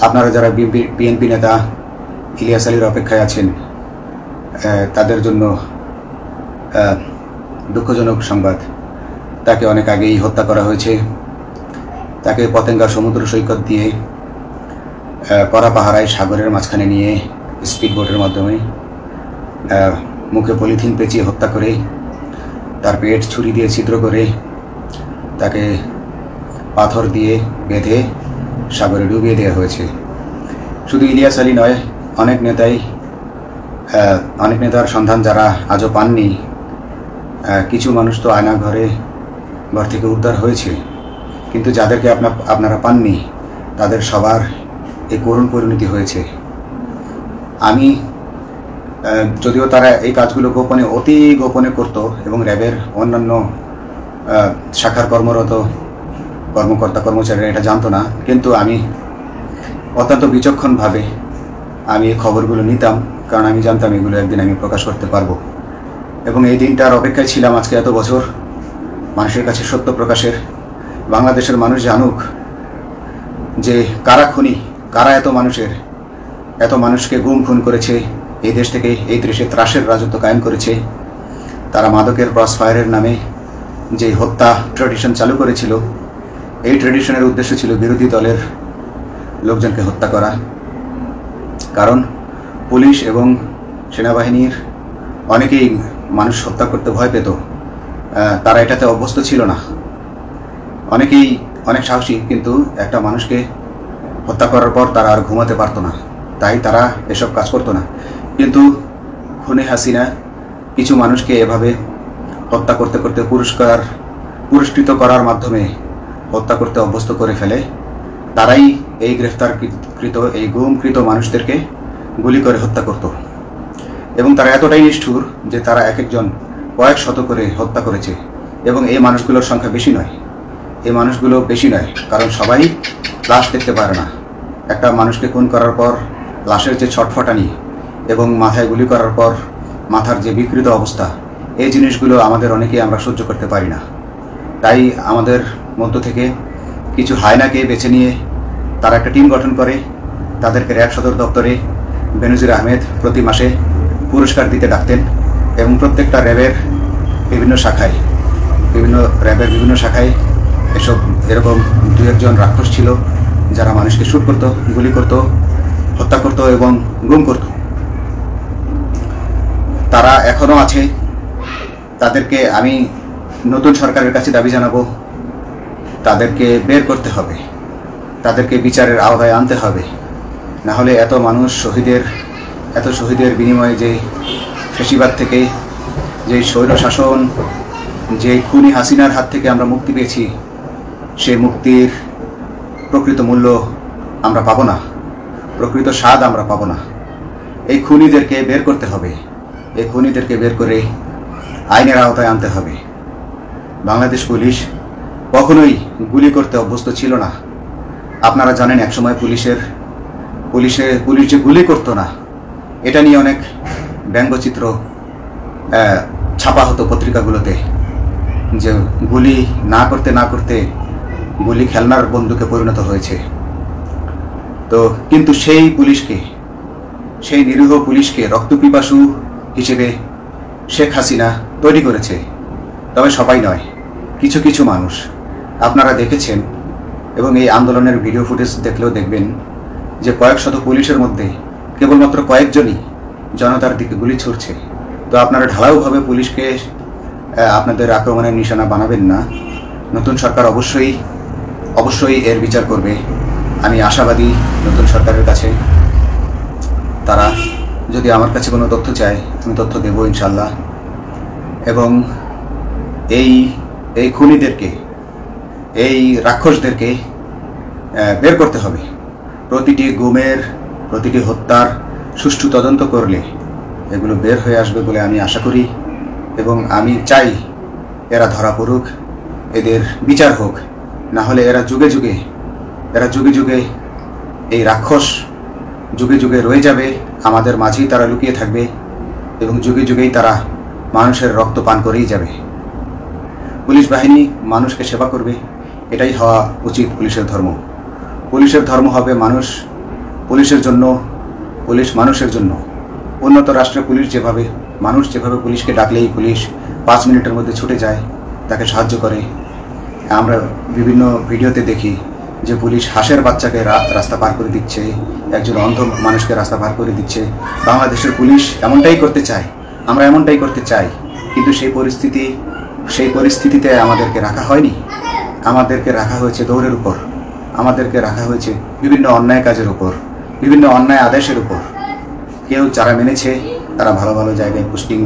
আপনারা যারা বিএনপি নেতা ইলিয়াস আলীর অপেক্ষায় আছেন তাদের জন্য দুঃখজনক সংবাদ। তাকে অনেক আগেই হত্যা করা হয়েছে। তাকে পতেঙ্গা সমুদ্র সৈকত দিয়ে কড়া পাহারায় সাগরের মাঝখানে নিয়ে স্পিডবোটের মাধ্যমে মুখে পলিথিন পেঁচিয়ে হত্যা করে তার পেট ছুরি দিয়ে ছিদ্র করে তাকে পাথর দিয়ে বেঁধে সাগরে ডুবিয়ে দেওয়া হয়েছে। শুধু ইলিয়াস আলী নয়, অনেক নেতার সন্ধান যারা আজও পাননি। কিছু মানুষ তো আয়না ঘর থেকে উদ্ধার হয়েছে, কিন্তু যাদেরকে আপনারা পাননি তাদের সবার এই করুণ পরিণতি হয়েছে। আমি যদিও তারা এই কাজগুলো অতি গোপনে করত এবং র্যাবের অন্যান্য শাখার কর্মরত কর্মকর্তা কর্মচারীরা এটা জানতো না, কিন্তু আমি অত্যন্ত বিচক্ষণভাবে আমি এই খবরগুলো নিতাম, কারণ আমি জানতাম এগুলো একদিন আমি প্রকাশ করতে পারবো। এবং এই দিনটার অপেক্ষায় ছিলাম আজকে এত বছর, মানুষের কাছে সত্য প্রকাশের। বাংলাদেশের মানুষ জানুক যে কারা খুনি, কারা এত মানুষকে গুম খুন করেছে, এই দেশ থেকে এই দেশে ত্রাসের রাজত্ব কায়েম করেছে। তারা মাদকের ক্রস ফায়ারের নামে যে হত্যা ট্র্যাডিশন চালু করেছিল, এই ট্র্যাডিশনের উদ্দেশ্য ছিল বিরোধী দলের লোকজনকে হত্যা করা। কারণ পুলিশ এবং সেনাবাহিনীর অনেকেই মানুষ হত্যা করতে ভয় পেত, তারা এটাতে অভ্যস্ত ছিল না। অনেকেই অনেক সাহসী, কিন্তু একটা মানুষকে হত্যা করার পর তারা আর ঘুমাতে পারতো না, তাই তারা এসব কাজ করতো না। কিন্তু খুনে হাসিনা কিছু মানুষকে এভাবে হত্যা করতে করতে পুরস্কৃত করার মাধ্যমে হত্যা করতে অভ্যস্ত করে ফেলে। তারাই এই গ্রেফতারকৃত এই গুমকৃত মানুষদেরকে গুলি করে হত্যা করত। এবং তারা এতটাই নিষ্ঠুর যে তারা এক একজন কয়েক শত করে হত্যা করেছে। এবং এই মানুষগুলোর সংখ্যা বেশি নয়, কারণ সবাই লাশ দেখতে পারে না। একটা মানুষকে খুন করার পর লাশের যে ছটফটানি এবং মাথায় গুলি করার পর মাথার যে বিকৃত অবস্থা, এই জিনিসগুলো অনেকেই আমরা সহ্য করতে পারি না। তাই আমাদের মধ্য থেকে কিছু হায়নাকে বেছে নিয়ে তারা একটা টিম গঠন করে। তাদেরকে র্যাব সদর দপ্তরে বেনজির আহমেদ প্রতি মাসে পুরস্কার দিতে ডাকতেন এবং প্রত্যেকটা র্যাবের বিভিন্ন শাখায় এরকম দু একজন রাক্ষস ছিল যারা মানুষকে শুট করত, গুলি করত, হত্যা করত এবং গুম করত। তারা এখনও আছে। তাদেরকে আমি নতুন সরকারের কাছে দাবি জানাবো, তাদেরকে বের করতে হবে, তাদেরকে বিচারের আওতায় আনতে হবে। না হলে এত শহীদের বিনিময়ে যে ফ্যাসিবাদ থেকে, যে স্বৈরশাসন, যে খুনি হাসিনার হাত থেকে আমরা মুক্তি পেয়েছি, সেই মুক্তির প্রকৃত মূল্য আমরা পাবো না, প্রকৃত স্বাদ আমরা পাবো না। এই খুনিদেরকে বের করতে হবে, এই খুনিদেরকে বের করে আইনের আওতায় আনতে হবে। বাংলাদেশ পুলিশ কখনোই গুলি করতে অভ্যস্ত ছিল না। আপনারা জানেন একসময় পুলিশ যে গুলি করতো না, এটা নিয়ে অনেক ব্যঙ্গচিত্র ছাপা হতো পত্রিকাগুলোতে, যে গুলি না করতে গুলি খেলনার বন্দুকে পরিণত হয়েছে। তো কিন্তু সেই নিরীহ পুলিশকে রক্তপিপাসু হিসেবে শেখ হাসিনা তৈরি করেছে। তবে সবাই নয়, কিছু কিছু মানুষ। আপনারা দেখেছেন এবং এই আন্দোলনের ভিডিও ফুটেজ দেখলেও দেখবেন যে কয়েক শত পুলিশের মধ্যে কেবলমাত্র কয়েকজনই জনতার দিকে গুলি ছুড়ছে। তো আপনারা ঢালাওভাবে পুলিশকে আপনাদের আক্রমণের নিশানা বানাবেন না। নতুন সরকার অবশ্যই এর বিচার করবে। আমি আশাবাদী নতুন সরকারের কাছে। তারা যদি আমার কাছে কোনো তথ্য চায়, আমি তথ্য দেব ইনশাল্লাহ। এবং এই খুনিদেরকে, এই রাক্ষসদেরকে বের করতে হবে। প্রতিটি গুমের, প্রতিটি হত্যার সুষ্ঠু তদন্ত করলে এগুলো বের হয়ে আসবে বলে আমি আশা করি। এবং আমি চাই এরা ধরা পড়ুক, এদের বিচার হোক। না হলে এরা যুগে যুগে এই রাক্ষস যুগে যুগে রয়ে যাবে, আমাদের মাঝেই তারা লুকিয়ে থাকবে এবং যুগে যুগেই তারা মানুষের রক্ত পান করেই যাবে। পুলিশ বাহিনী মানুষকে সেবা করবে, এটাই হওয়া উচিত পুলিশের ধর্ম। পুলিশের ধর্ম হবে মানুষ পুলিশের জন্য, পুলিশ মানুষের জন্য। উন্নত রাষ্ট্রের পুলিশ যেভাবে, মানুষ যেভাবে পুলিশকে ডাকলেই পুলিশ 5 মিনিটের মধ্যে ছুটে যায়, তাকে সাহায্য করে। আমরা বিভিন্ন ভিডিওতে দেখি যে পুলিশ হাঁসের বাচ্চাকে রাস্তা পার করে দিচ্ছে, একজন অন্ধ মানুষকে রাস্তা পার করে দিচ্ছে। বাংলাদেশের পুলিশ এমনটাই করতে চায়, আমরা এমনটাই করতে চাই, কিন্তু সেই পরিস্থিতিতে আমাদেরকে রাখা হয়নি। আমাদেরকে রাখা হয়েছে দৌড়ের উপর, আমাদেরকে রাখা হয়েছে বিভিন্ন অন্যায় কাজের উপর, বিভিন্ন অন্যায় আদেশের উপর। কেউ যারা মেনেছে তারা ভালো ভালো জায়গায় পোস্টিং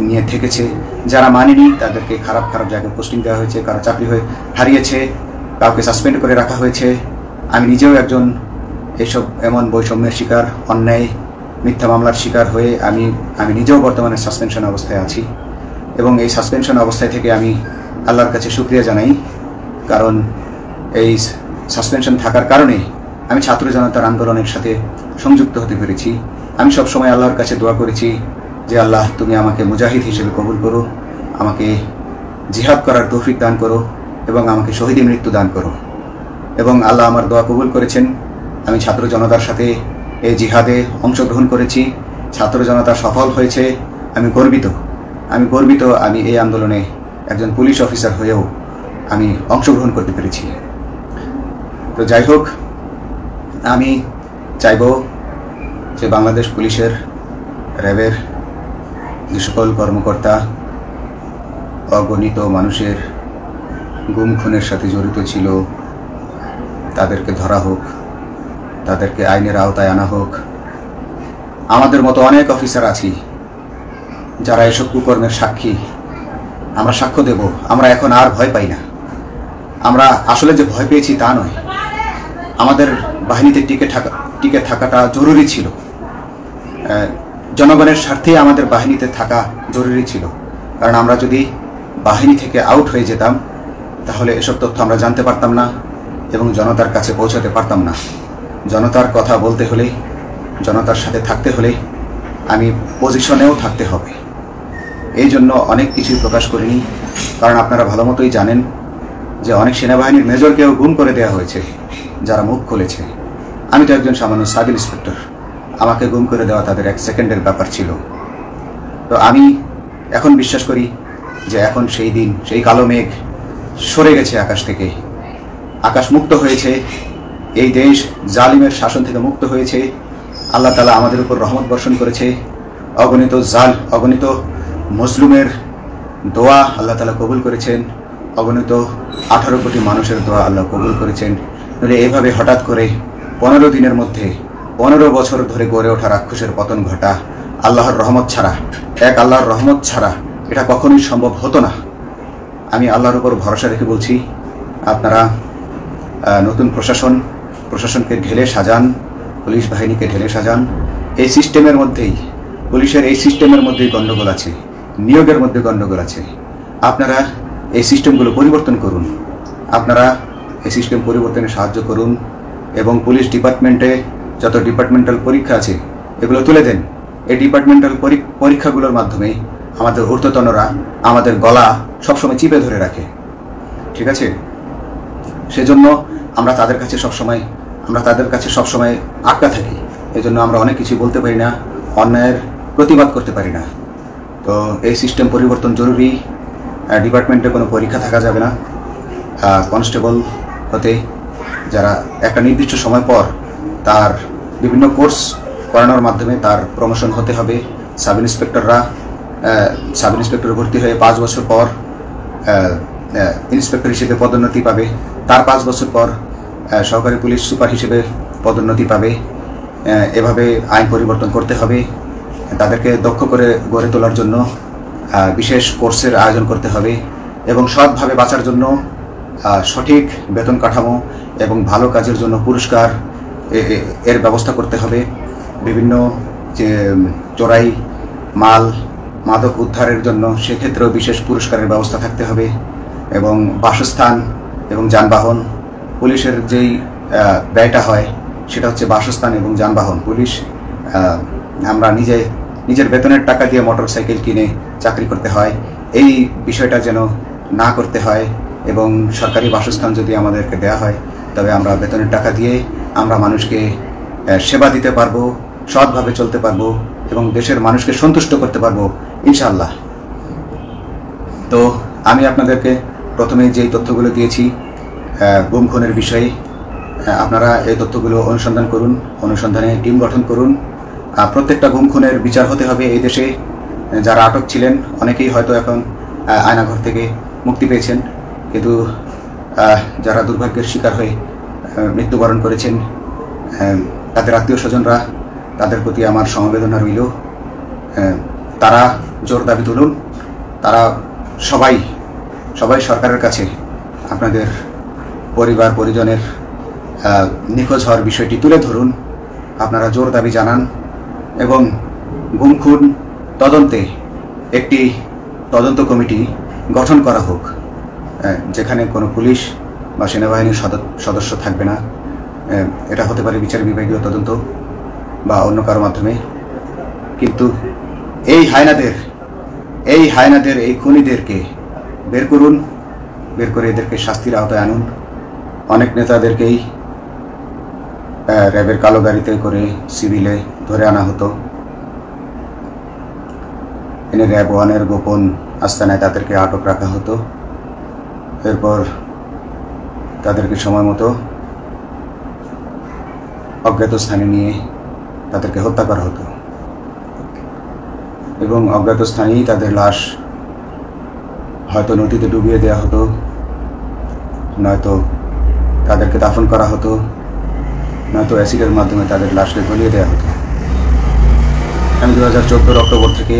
নিয়ে থেকেছে, যারা মানেনি তাদেরকে খারাপ খারাপ জায়গায় পোস্টিং দেওয়া হয়েছে, কারো চাকরি হয়ে হারিয়েছে, কাউকে সাসপেন্ড করে রাখা হয়েছে। আমি নিজেও একজন এমন বৈষম্যের শিকার, অন্যায় মিথ্যা মামলার শিকার হয়ে আমি নিজেও বর্তমানে সাসপেনশন অবস্থায় আছি। এবং এই সাসপেনশন অবস্থায় থেকে আমি আল্লাহর কাছে শুকরিয়া জানাই, কারণ এই সাসপেনশন থাকার কারণে আমি ছাত্র জনতার আন্দোলনের সাথে সংযুক্ত হতে পেরেছি। আমি সবসময় আল্লাহর কাছে দোয়া করেছি যে আল্লাহ, তুমি আমাকে মুজাহিদ হিসেবে কবুল করো, আমাকে জিহাদ করার তৌফিক দান করো এবং আমাকে শহীদী মৃত্যু দান করো। এবং আল্লাহ আমার দোয়া কবুল করেছেন। আমি ছাত্র জনতার সাথে এই জিহাদে অংশগ্রহণ করেছি, ছাত্র জনতা সফল হয়েছে। আমি গর্বিত, আমি এই আন্দোলনে একজন পুলিশ অফিসার হয়েও আমি অংশগ্রহণ করতে পেরেছি। তো যাই হোক, আমি চাইব যে বাংলাদেশ পুলিশের, র্যাবের যে সকল কর্মকর্তা অগণিত মানুষের গুম খুনের সাথে জড়িত ছিল, তাদেরকে ধরা হোক, তাদেরকে আইনের আওতায় আনা হোক। আমাদের মতো অনেক অফিসার আছি যারা এসব কুকর্মের সাক্ষী, আমরা সাক্ষ্য দেব। আমরা এখন আর ভয় পাই না। আমরা আসলে যে ভয় পেয়েছি তা নয়, আমাদের বাহিনীতে টিকে থাকাটা জরুরি ছিল। জনগণের স্বার্থে আমাদের বাহিনীতে থাকা জরুরি ছিল, কারণ আমরা যদি বাহিনী থেকে আউট হয়ে যেতাম তাহলে এসব তথ্য আমরা জানতে পারতাম না এবং জনতার কাছে পৌঁছাতে পারতাম না। জনতার কথা বলতে হলে, জনতার সাথে থাকতে হলে আমি পজিশনেও থাকতে হবে। এই জন্য অনেক কিছুই প্রকাশ করিনি, কারণ আপনারা ভালো মতোই জানেন যে অনেক সেনাবাহিনীর মেজরকেও গুম করে দেওয়া হয়েছে যারা মুখ খুলেছে। আমি তো একজন সামান্য সাব ইন্সপেক্টর, আমাকে গুম করে দেওয়া তাদের 1 সেকেন্ডের ব্যাপার ছিল। তো আমি এখন বিশ্বাস করি যে এখন সেই দিন, সেই কালো মেঘ সরে গেছে আকাশ থেকে, আকাশ মুক্ত হয়েছে, এই দেশ জালিমের শাসন থেকে মুক্ত হয়েছে। আল্লাহ তাআলা আমাদের উপর রহমত বর্ষণ করেছে। অগণিত মুসলিমের দোয়া আল্লাহ তাআলা কবুল করেছেন, অগণিত 18 কোটি মানুষের দোয়া আল্লাহ কবুল করেছেন। নইলে এইভাবে হঠাৎ করে 15 দিনের মধ্যে 15 বছর ধরে গড়ে ওঠা রাক্ষসের পতন ঘটা আল্লাহর রহমত ছাড়া, আল্লাহর রহমত ছাড়া এটা কখনোই সম্ভব হতো না। আমি আল্লাহর উপর ভরসা রেখে বলছি, আপনারা নতুন প্রশাসনকে ঢেলে সাজান, পুলিশ বাহিনীকে ঢেলে সাজান। এই সিস্টেমের মধ্যেই, পুলিশের এই সিস্টেমের মধ্যেই গণ্ডগোল আছে, নিয়োগের মধ্যে গণ্ডগোল আছে। আপনারা এই সিস্টেমগুলো পরিবর্তন করুন, আপনারা এই সিস্টেম পরিবর্তনে সাহায্য করুন এবং পুলিশ ডিপার্টমেন্টে যত ডিপার্টমেন্টাল পরীক্ষা আছে এগুলো তুলে দেন। এই ডিপার্টমেন্টাল পরীক্ষাগুলোর মাধ্যমে আমাদের ঊর্ধ্বতনরা আমাদের গলা সবসময় চিপে ধরে রাখে, ঠিক আছে? সেজন্য আমরা তাদের কাছে সবসময় আটকা থাকি। এজন্য আমরা অনেক কিছু বলতে পারি না, অন্যায়ের প্রতিবাদ করতে পারি না। তো এই সিস্টেম পরিবর্তন জরুরি। ডিপার্টমেন্টে কোনো পরীক্ষা থাকা যাবে না। কনস্টেবল হতে যারা একটা নির্দিষ্ট সময় পর তার বিভিন্ন কোর্স করানোর মাধ্যমে তার প্রমোশন হতে হবে। সাব ইন্সপেক্টর ভর্তি হয়ে 5 বছর পর ইন্সপেক্টর হিসেবে পদোন্নতি পাবে, তার 5 বছর পর সহকারী পুলিশ সুপার হিসেবে পদোন্নতি পাবে। এভাবে আইন পরিবর্তন করতে হবে। তাদেরকে দক্ষ করে গড়ে তোলার জন্য বিশেষ কোর্সের আয়োজন করতে হবে এবং সৎভাবে বাঁচার জন্য সঠিক বেতন কাঠামো এবং ভালো কাজের জন্য পুরস্কার এর ব্যবস্থা করতে হবে। বিভিন্ন যে চোরাই মাদক উদ্ধারের জন্য সেক্ষেত্রেও বিশেষ পুরস্কারের ব্যবস্থা থাকতে হবে এবং বাসস্থান এবং যানবাহন, পুলিশের যেই ব্যয়টা হয় সেটা হচ্ছে বাসস্থান এবং যানবাহন। পুলিশ আমরা নিজের বেতনের টাকা দিয়ে মোটরসাইকেল কিনে চাকরি করতে হয়, এই বিষয়টা যেন না করতে হয় এবং সরকারি বাসস্থান যদি আমাদেরকে দেওয়া হয় তবে আমরা বেতনের টাকা দিয়ে আমরা মানুষকে সেবা দিতে পারবো, সৎভাবে চলতে পারবো এবং দেশের মানুষকে সন্তুষ্ট করতে পারবো ইনশাআল্লাহ। তো আমি আপনাদেরকে প্রথমে যেই তথ্যগুলো দিয়েছি গুম খুনের বিষয়ে, আপনারা এই তথ্যগুলো অনুসন্ধান করুন, অনুসন্ধানে টিম গঠন করুন। প্রত্যেকটা গুম খুনের বিচার হতে হবে এই দেশে। যারা আটক ছিলেন অনেকেই হয়তো এখন আয়নাঘর থেকে মুক্তি পেয়েছেন, কিন্তু যারা দুর্ভাগ্যের শিকার হয়ে মৃত্যুবরণ করেছেন তাদের আত্মীয় স্বজনরা, তাদের প্রতি আমার সমবেদনা রইল। তারা জোর দাবি তুলুন, তারা সবাই সরকারের কাছে আপনাদের পরিবার পরিজনের নিখোঁজ হওয়ার বিষয়টি তুলে ধরুন, আপনারা জোর দাবি জানান এবং গুম খুন তদন্তে একটি তদন্ত কমিটি গঠন করা হোক, যেখানে কোনো পুলিশ বা সেনাবাহিনীর সদস্য থাকবে না। এটা হতে পারে বিচার বিভাগীয় তদন্ত বা অন্য কারো মাধ্যমে, কিন্তু এই হায়নাদের এই খুনিদেরকে বের করুন, বের করে এদেরকে শাস্তির আওতায় আনুন। অনেক নেতাদেরকেই র্যাবের কালো গাড়িতে করে সিভিলে ধরে আনা হতো, এনে র্যাব 1-এর গোপন আস্তানায় তাদেরকে আটক রাখা হতো। এরপর তাদেরকে সময় মতো অজ্ঞাত স্থানে নিয়ে তাদেরকে হত্যা করা হতো এবং অজ্ঞাত স্থানেই তাদের লাশ হয়তো নদীতে ডুবিয়ে দেওয়া হতো, নয়তো তাদেরকে দাফন করা হতো, নয়তো অ্যাসিডের মাধ্যমে তাদের লাশকে গলিয়ে দেওয়া হতো। আমি 2014 অক্টোবর থেকে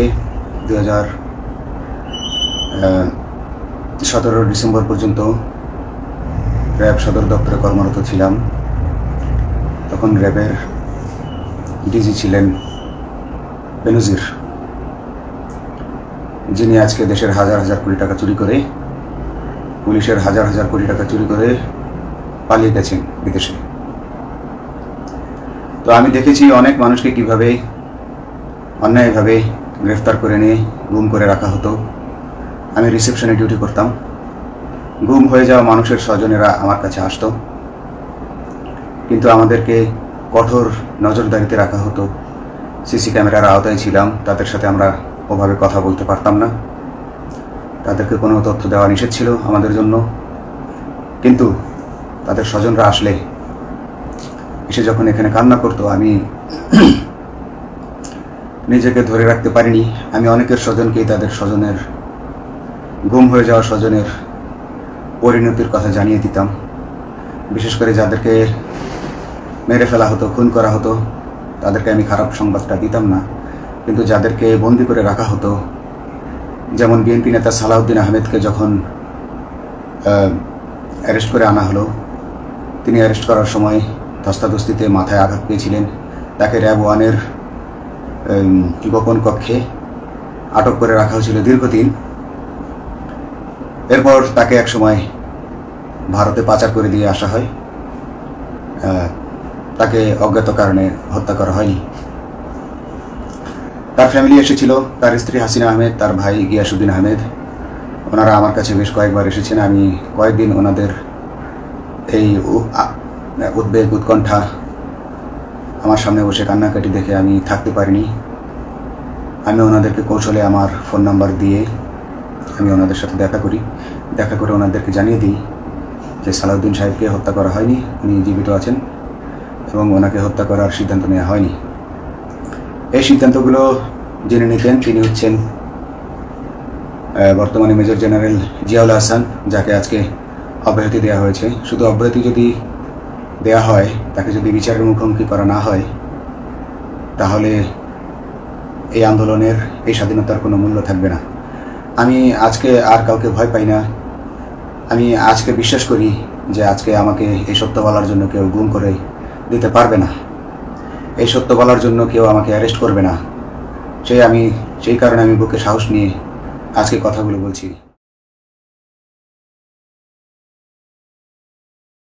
2017 ডিসেম্বর পর্যন্ত র্যাব সদর দপ্তরে কর্মরত ছিলাম। তখন র্যাবের ডিজি ছিলেন বেনজির, যিনি আজকে দেশের হাজার হাজার কোটি টাকা চুরি করে, পুলিশের হাজার হাজার কোটি টাকা চুরি করে পালিয়ে গেছেন বিদেশে। তো আমি দেখেছি অনেক মানুষকে কিভাবে অন্যায়ভাবে গ্রেফতার করে নিয়ে গুম করে রাখা হতো। আমি রিসেপশনে ডিউটি করতাম। গুম হয়ে যাওয়া মানুষের স্বজনেরা আমার কাছে আসতো, কিন্তু আমাদেরকে কঠোর নজরদারিতে রাখা হতো। সিসি ক্যামেরার আওতায় ছিলাম, তাদের সাথে আমরা ওভাবে কথা বলতে পারতাম না, তাদেরকে কোনো তথ্য দেওয়া নিষেধ ছিল আমাদের জন্য। কিন্তু তাদের স্বজনরা আসলে এসে যখন এখানে কান্না করতো, আমি নিজেকে ধরে রাখতে পারিনি। আমি অনেকের স্বজনকেই তাদের স্বজনের গুম হয়ে যাওয়া স্বজনের পরিণতির কথা জানিয়ে দিতাম। বিশেষ করে যাদেরকে মেরে ফেলা হতো, খুন করা হতো, তাদেরকে আমি খারাপ সংবাদটা দিতাম না, কিন্তু যাদেরকে বন্দি করে রাখা হতো, যেমন বিএনপি নেতা সালাউদ্দিন আহমেদকে যখন অ্যারেস্ট করে আনা হলো, তিনি অ্যারেস্ট করার সময় ধস্তাধস্তিতে মাথায় আঘাত পেয়েছিলেন। তাকে র্যাব 1-এর গোপন কক্ষে আটক করে রাখা হয়েছিল দীর্ঘদিন। এরপর তাকে একসময় ভারতে পাচার করে দিয়ে আসা হয়। তাকে অজ্ঞাত কারণে হত্যা করা হয়নি। তার ফ্যামিলি এসেছিল, তার স্ত্রী হাসিনা আহমেদ, তার ভাই গিয়াসউদ্দিন আহমেদ। ওনারা আমার কাছে বেশ কয়েকবার এসেছেন। আমি কয়েকদিন ওনাদের এই উদ্বেগ উৎকণ্ঠা আমার সামনে বসে কান্নাকাটি দেখে আমি থাকতে পারিনি। আমি ওনাদেরকে কৌশলে আমার ফোন নাম্বার দিয়ে আমি ওনাদের সাথে দেখা করে ওনাদেরকে জানিয়ে দিই যে সালাউদ্দিন সাহেবকে হত্যা করা হয়নি, উনি জীবিত আছেন এবং ওনাকে হত্যা করার সিদ্ধান্ত নেওয়া হয়নি। এই সিদ্ধান্তগুলো যিনি নিতেন তিনি হচ্ছেন বর্তমানে মেজর জেনারেল জিয়াউল হাসান, যাকে আজকে অব্যাহতি দেওয়া হয়েছে। শুধু অব্যাহতি যদি দেওয়া হয়, তাকে যদি বিচারের মুখোমুখি করা না হয়, তাহলে এই আন্দোলনের, এই স্বাধীনতার কোনো মূল্য থাকবে না। আমি আজকে আর কাউকে ভয় পাই না। আমি আজকে বিশ্বাস করি যে আজকে আমাকে এই সত্য বলার জন্য কেউ গুম করে দিতে পারবে না, এই সত্য বলার জন্য কেউ আমাকে অ্যারেস্ট করবে না। সেই কারণে আমি বুকে সাহস নিয়ে আজকে কথাগুলো বলছি।